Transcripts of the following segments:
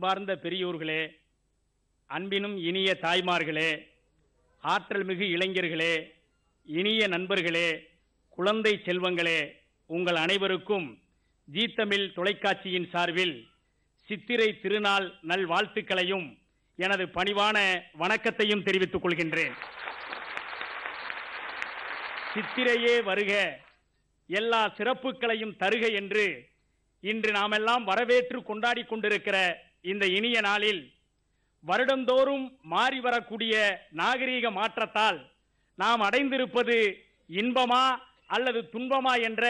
அன்பார்ந்த பெரியோர்களே, அன்பினும் இனிய தாய்மார்களே, ஆற்றல் மிகு இளைஞர்களே, இனிய நண்பர்களே, குழந்தை செல்வங்களே, உங்கள் அனைவருக்கும் ஜீ தமிழ் தொலைக்காட்சியின் சார்பில் சித்திரை திருநாள் நல்வாழ்த்துக்களையும் எனது பணிவான வணக்கத்தையும் தெரிவித்துக் கொள்கின்றேன். சித்திரையே வருக, எல்லா சிறப்புகளையும் தருக என்று இன்று நாமெல்லாம் வரவேற்று கொண்டாடி கொண்டிருக்கிற இந்த இனிய நாளில் வருடந்தோறும் மாறி வரக்கூடிய நாகரீக மாற்றத்தால் நாம் அடைந்திருப்பது இன்பமா அல்லது துன்பமா என்ற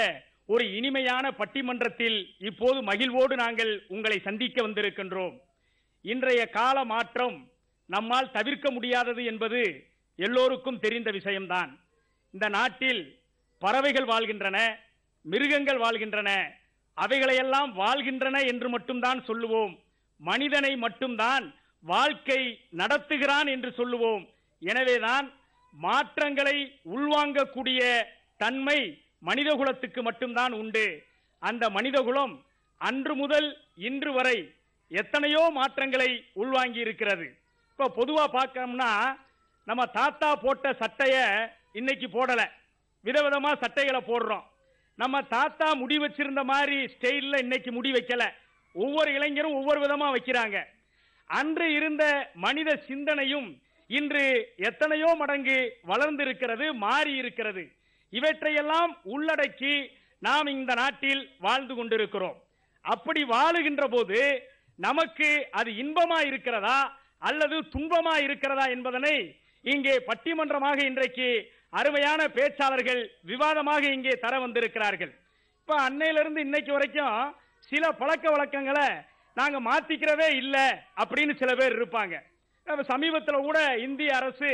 ஒரு இனிமையான பட்டிமன்றத்தில் இப்போது மகிழ்வோடு நாங்கள் உங்களை சந்திக்க வந்திருக்கின்றோம். இன்றைய கால மாற்றம் நம்மால் தவிர்க்க முடியாதது என்பது எல்லோருக்கும் தெரிந்த விஷயம்தான். இந்த நாட்டில் பறவைகள் வாழ்கின்றன, மிருகங்கள் வாழ்கின்றன, அவைகளையெல்லாம் வாழ்கின்றன என்று மட்டும்தான் சொல்லுவோம். மனிதனை மட்டும்தான் வாழ்க்கை நடத்துகிறான் என்று சொல்லுவோம். எனவேதான் மாற்றங்களை உள்வாங்கக்கூடிய தன்மை மனிதகுலத்துக்கு மட்டும்தான் உண்டு. அந்த மனிதகுலம் அன்று முதல் இன்று வரை எத்தனையோ மாற்றங்களை உள்வாங்கி இருக்கிறது. இப்ப பொதுவா பார்க்கணும்னா நம்ம தாத்தா போட்ட சட்டைய இன்னைக்கு போடல, விதவிதமா சட்டைகளை போடுறோம். நம்ம தாத்தா முடி வச்சிருந்த மாதிரி ஸ்டைல்ல இன்னைக்கு முடி வைக்கல, ஒவ்வொரு இளைஞரும் ஒவ்வொரு விதமா வைக்கிறாங்க. அன்று இருந்த மனித சிந்தனையும் இன்று எத்தனையோ மடங்கு வளர்ந்திருக்கிறது, மாறி இருக்கிறது. இவற்றையெல்லாம் உள்ளடக்கி நாம் இந்த நாட்டில் வாழ்ந்து கொண்டிருக்கிறோம். அப்படி வாழுகின்ற போது நமக்கு அது இன்பமா இருக்கிறதா அல்லது துன்பமா இருக்கிறதா என்பதனை இங்கே பட்டிமன்றமாக இன்றைக்கு அருமையான பேச்சாளர்கள் விவாதமாக இங்கே தர வந்திருக்கிறார்கள். இப்ப அன்னையிலிருந்து இன்னைக்கு வரைக்கும் சில பழக்க வழக்கங்களை நாங்க மாத்திக்கிறவே இல்லை அப்படின்னு சில பேர் இருப்பாங்க. சமீபத்தில் கூட இந்திய அரசு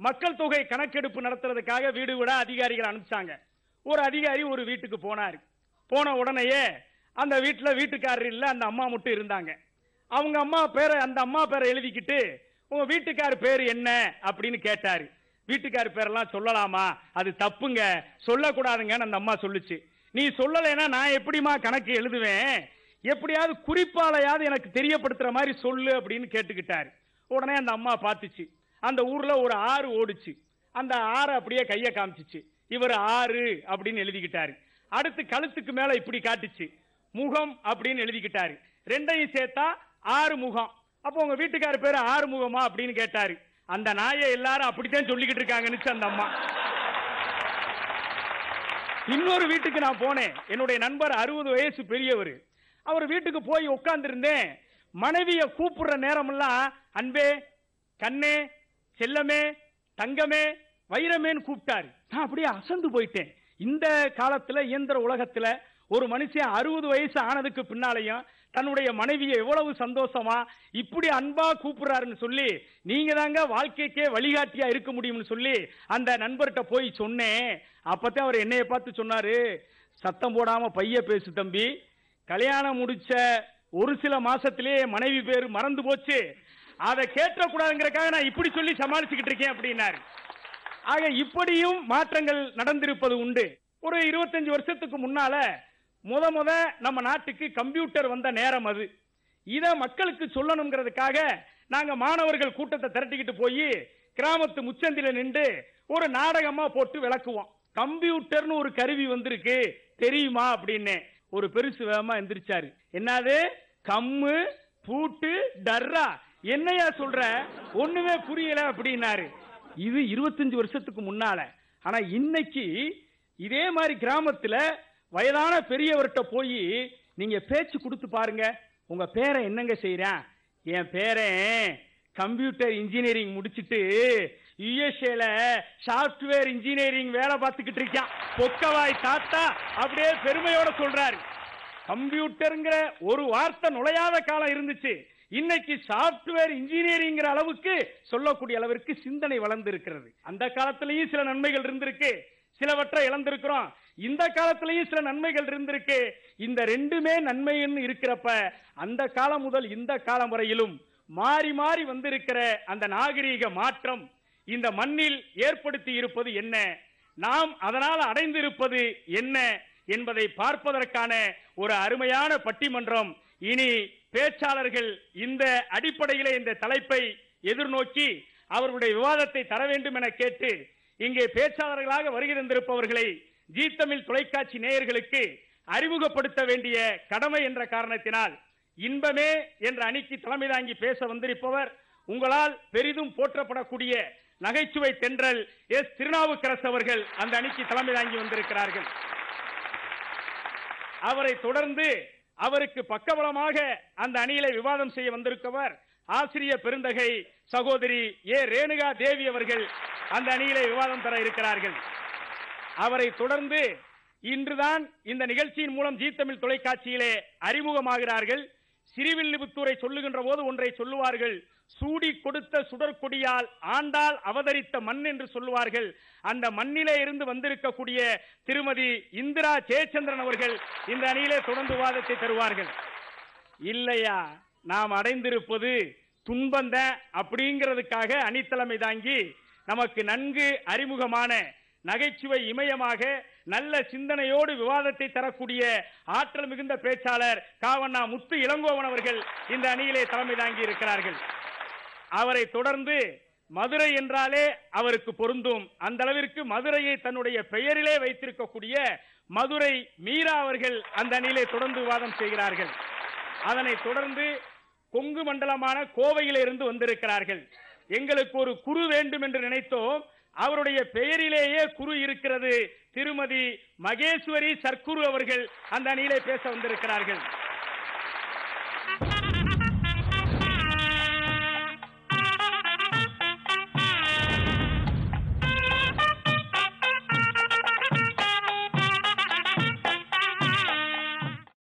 மக்கள் தொகை கணக்கெடுப்பு நடத்துறதுக்காக வீடு வீடா அதிகாரிகள் அனுப்பிச்சாங்க. ஒரு அதிகாரி ஒரு வீட்டுக்கு போனார். போன உடனேயே அந்த வீட்டில் வீட்டுக்காரர் இல்லை, அந்த அம்மா மட்டும் இருந்தாங்க. அவங்க அம்மா பேரை, அந்த அம்மா பேரை எழுதிக்கிட்டு உங்க வீட்டுக்கார் பேர் என்ன அப்படின்னு கேட்டாரு. வீட்டுக்கார் பேரெல்லாம் சொல்லலாமா, அது தப்புங்க, சொல்லக்கூடாதுங்கன்னு அந்த அம்மா சொல்லுச்சு. நீ சொல்லலைன்னா நான் எப்படிமா கணக்கு எழுதுவேன், எப்படியாவது குறிப்பாலையாவது எனக்கு தெரியப்படுத்துற மாதிரி சொல்லு அப்படின்னு கேட்டுக்கிட்டாரு. உடனே அந்த அம்மா பார்த்துச்சு, அந்த ஊர்ல ஒரு ஆறு ஓடுச்சு. அந்த ஆறு அப்படியே கையை காமிச்சிச்சு. இவர் ஆறு அப்படின்னு எழுதிக்கிட்டாரு. அடுத்து கழுத்துக்கு மேல இப்படி காட்டுச்சு, முகம் அப்படின்னு எழுதிக்கிட்டாரு. ரெண்டையும் சேர்த்தா ஆறு முகம். அப்போ உங்க வீட்டுக்கார பேரு ஆறு முகமா அப்படின்னு கேட்டாரு. அந்த நாயை எல்லாரும் அப்படித்தான் சொல்லிக்கிட்டு இருக்காங்கன்னு அந்த அம்மா. இன்னொரு வீட்டுக்கு நான் போனேன். என்னுடைய நண்பர் 60 வயசு பெரியவர். அவர் வீட்டுக்கு போய் உட்கார்ந்து இருந்தேன். மனைவியை கூப்பிடுற நேரமெல்லாம் அன்பே, கண்ணே, செல்லமே, தங்கமே, வைரமேன்னு கூப்பிட்டாரு. நான் அப்படியே அசந்து போயிட்டேன். இந்த காலத்துல இயந்திர உலகத்துல ஒரு மனுஷன் 60 வயசு ஆனதுக்கு பின்னாலையும் தன்னுடைய மனைவியை எவ்வளவு சந்தோஷமா இப்படி அன்பா கூப்பிடுறாருன்னு சொல்லி, நீங்க தாங்க வாழ்க்கைக்கே வழிகாட்டியா இருக்க முடியும்னு சொல்லி அந்த நண்பர்கிட்ட போய் சொன்னேன். அப்பதான் அவர் என்னைய பார்த்து சொன்னாரு, சத்தம் போடாம பைய பேசு தம்பி, கல்யாணம் முடிச்ச ஒரு சில மாசத்திலேயே மனைவி பேரு மறந்து போச்சு, அதை கேட்டக்கூடாதுங்கிறக்காக நான் இப்படி சொல்லி சமாளிச்சுக்கிட்டு இருக்கேன் அப்படின்னாரு. ஆக இப்படியும் மாற்றங்கள் நடந்திருப்பது உண்டு. ஒரு 25 வருஷத்துக்கு முன்னால முத நம்ம நாட்டுக்கு கம்ப்யூட்டர் வந்த நேரம் அது. இத மக்களுக்கு சொல்லணுங்கிறதுக்காக நாங்க மாணவர்கள் கூட்டத்தை திரட்டிக்கிட்டு போய் கிராமத்து முச்சந்தில நின்று ஒரு நாடகமா போட்டு விளக்குவோம். கம்ப்யூட்டர்னு ஒரு கருவி வந்திருக்கு தெரியுமா அப்படின்னு. ஒரு பெருசு வேகமா எந்திரிச்சாரு. என்னது கம்மு பூட்டு டர்ரா, என்னையா சொல்ற, ஒண்ணுமே புரியல அப்படின்னாரு. இது 25 வருஷத்துக்கு முன்னால. ஆனா இன்னைக்கு இதே மாதிரி கிராமத்துல வயதான பெரியவர்கிட்ட போய் நீங்க பேச்சு கொடுத்து பாருங்க, உங்க பேரை என்னங்க செய்யறேன், என் பேரன் கம்ப்யூட்டர் இன்ஜினியரிங் முடிச்சிட்டு யுஎஸ்ஏல சாப்ட்வேர் இன்ஜினியரிங் வேலை பார்த்துக்கிட்டு இருக்கான். பொக்கவாய் தாத்தா அப்படியே பெருமையோட சொல்றாரு. கம்ப்யூட்டர்ங்கிற ஒரு வார்த்தை நுழையாத காலம் இருந்துச்சு. இன்னைக்கு சாப்ட்வேர் இன்ஜினியரிங் அளவுக்கு சொல்லக்கூடிய அளவிற்கு சிந்தனை வளர்ந்து இருக்கிறது. அந்த காலத்திலேயும் சில நன்மைகள் இருந்திருக்கு, சிலவற்றை இழந்திருக்கிறோம். இந்த காலத்திலேயும் சில நன்மைகள் இருந்திருக்கு. இந்த ரெண்டுமே நன்மைன்னு இருக்கிறப்ப அந்த காலம் முதல் இந்த காலம் வரையிலும் மாறி மாறி வந்திருக்கிற அந்த நாகரீக மாற்றம் இந்த மண்ணில் ஏற்படுத்தி இருப்பது என்ன, நாம் அதனால் அடைந்திருப்பது என்ன என்பதை பார்ப்பதற்கான ஒரு அருமையான பட்டிமன்றம் இனி பேச்சாளர்கள் இந்த அடிப்படையிலே இந்த தலைப்பை எதிர்நோக்கி அவர்களுடைய விவாதத்தை தர வேண்டும் என கேட்டு இங்கே பேச்சாளர்களாக வருகை தந்திருப்பவர்களை ஜீ தமிழ் தொலைக்காட்சி நேயர்களுக்கு அறிமுகப்படுத்த வேண்டிய கடமை என்ற காரணத்தினால் இன்பமே என்ற அணிக்கு தலைமை தாங்கி பேச வந்திருப்பவர் உங்களால் பெரிதும் போற்றப்படக்கூடிய நகைச்சுவை தென்றல் எஸ் திருநாவுக்கரசு அவர்கள் அந்த அணிக்கு தலைமை தாங்கி வந்திருக்கிறார்கள். அவரை தொடர்ந்து அவருக்கு பக்கபலமாக அந்த அணியிலே விவாதம் செய்ய வந்திருப்பவர் ஆசிரியர் பெருந்தகை சகோதரி ஏ ரேணுகா தேவி அவர்கள் அந்த அணியிலே விவாதம் தர இருக்கிறார்கள். அவரை தொடர்ந்து இன்றுதான் இந்த நிகழ்ச்சியின் மூலம் ஜீ தமிழ் தொலைக்காட்சியிலே அறிமுகமாகிறார்கள். சிறிவில்லிபுத்தூரை சொல்லுகின்ற போது ஒன்றை சொல்லுவார்கள், சூடி கொடுத்த சுடற்கொடியால் ஆண்டால் அவதரித்த மண் என்று சொல்லுவார்கள். அந்த மண்ணிலே இருந்து வந்திருக்கக்கூடிய திருமதி இந்திரா ஜெயச்சந்திரன் அவர்கள் இந்த அணியிலே தொடர்ந்து விவாதத்தை தருவார்கள். இல்லையா, நாம் அடைந்திருப்பது துன்பந்த அப்படிங்கிறதுக்காக அணித்தலைமை தாங்கி நமக்கு நன்கு அறிமுகமான நகைச்சுவை இமயமாக நல்ல சிந்தனையோடு விவாதத்தை தரக்கூடிய ஆற்றல் மிகுந்த பேச்சாளர் காவண்ணா முத்து இளங்கோவன் அவர்கள் இந்த அணியிலே தலைமை தாங்கி இருக்கிறார்கள். அவரை தொடர்ந்து மதுரை என்றாலே அவருக்கு பொருந்தும், அந்த அளவிற்கு மதுரையை தன்னுடைய பெயரிலே வைத்திருக்கக்கூடிய மதுரை மீரா அவர்கள் அந்த அணியிலே தொடர்ந்து விவாதம் செய்கிறார்கள். அதனை தொடர்ந்து கொங்கு மண்டலமான கோவையிலே இருந்து வந்திருக்கிறார்கள். எங்களுக்கு ஒரு குரு வேண்டும் என்று நினைத்தோம், அவருடைய பெயரிலேயே குரு இருக்கிறது. திருமதி மகேஸ்வரி சர்க்குரு அவர்கள் அந்த அணியிலே பேச வந்திருக்கிறார்கள்.